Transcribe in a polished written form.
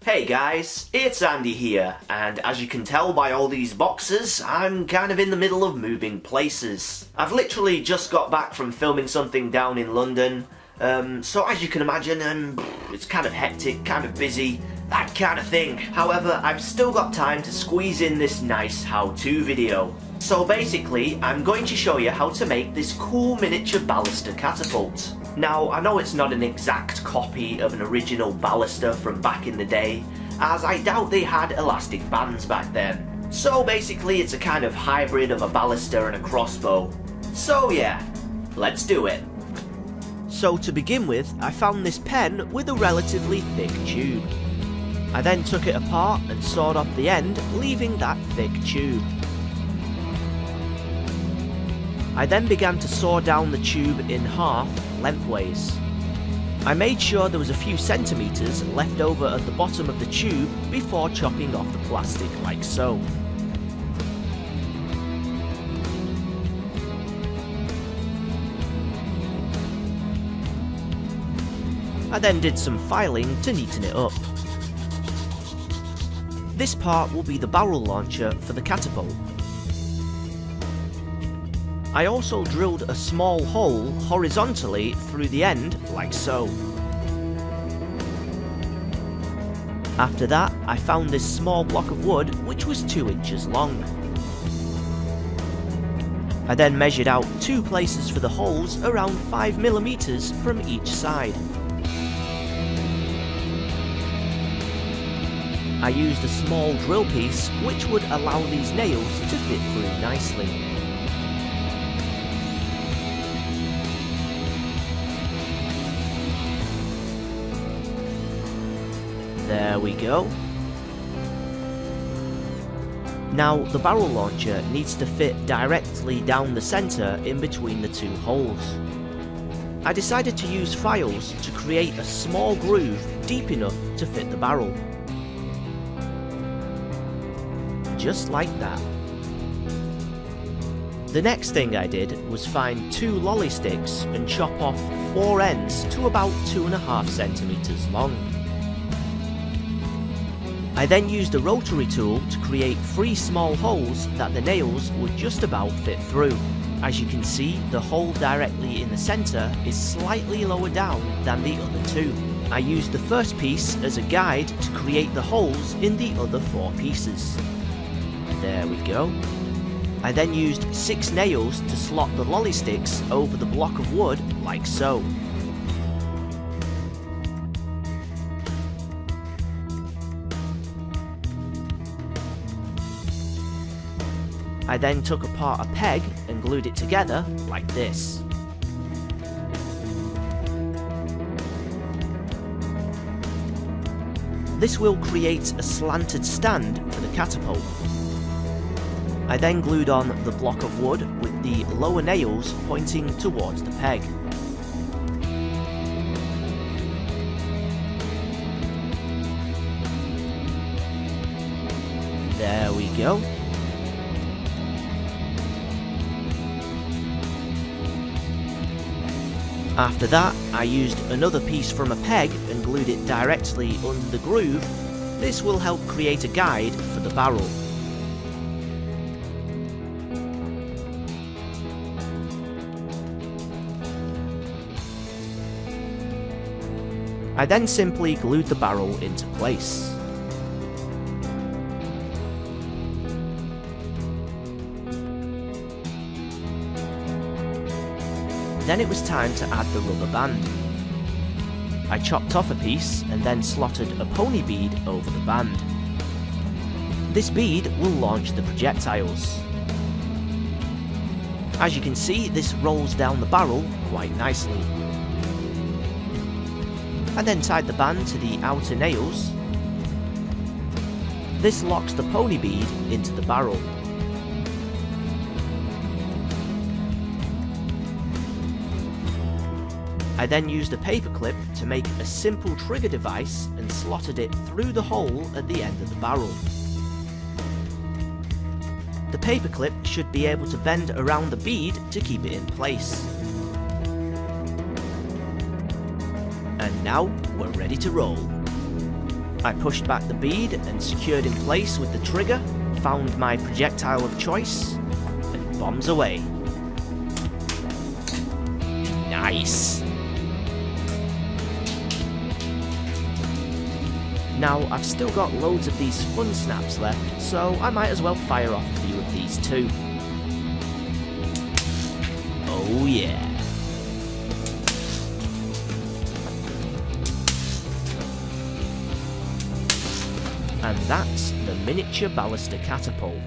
Hey guys, it's Andy here, and as you can tell by all these boxes, I'm kind of in the middle of moving places. I've literally just got back from filming something down in London, so as you can imagine, it's kind of hectic, kind of busy, that kind of thing. However, I've still got time to squeeze in this nice how-to video. So basically, I'm going to show you how to make this cool miniature Ballista Catapult. Now, I know it's not an exact copy of an original Ballista from back in the day, as I doubt they had elastic bands back then. So basically, it's a kind of hybrid of a Ballista and a crossbow. So yeah, let's do it. So to begin with, I found this pen with a relatively thick tube. I then took it apart and sawed off the end, leaving that thick tube. I then began to saw down the tube in half, lengthways. I made sure there was a few centimetres left over at the bottom of the tube before chopping off the plastic like so. I then did some filing to neaten it up. This part will be the barrel launcher for the catapult. I also drilled a small hole horizontally through the end, like so. After that, I found this small block of wood which was 2 inches long. I then measured out 2 places for the holes around 5mm from each side. I used a small drill piece which would allow these nails to fit through nicely. There we go. Now the barrel launcher needs to fit directly down the centre in between the 2 holes. I decided to use files to create a small groove deep enough to fit the barrel. Just like that. The next thing I did was find 2 lolly sticks and chop off 4 ends to about 2.5 centimetres long. I then used a rotary tool to create 3 small holes that the nails would just about fit through. As you can see, the hole directly in the centre is slightly lower down than the other 2. I used the first piece as a guide to create the holes in the other 4 pieces. There we go. I then used 6 nails to slot the lolly sticks over the block of wood like so. I then took apart a peg and glued it together like this. This will create a slanted stand for the catapult. I then glued on the block of wood with the lower nails pointing towards the peg. There we go. After that, I used another piece from a peg and glued it directly under the groove. This will help create a guide for the barrel. I then simply glued the barrel into place. Then it was time to add the rubber band. I chopped off a piece and then slotted a pony bead over the band. This bead will launch the projectiles. As you can see, this rolls down the barrel quite nicely. I then tied the band to the outer nails. This locks the pony bead into the barrel. I then used a paperclip to make a simple trigger device and slotted it through the hole at the end of the barrel. The paperclip should be able to bend around the bead to keep it in place. And now we're ready to roll. I pushed back the bead and secured in place with the trigger, found my projectile of choice, and bombs away. Nice! Now, I've still got loads of these fun snaps left, so I might as well fire off a few of these too. Oh yeah! And that's the miniature Ballista Catapult.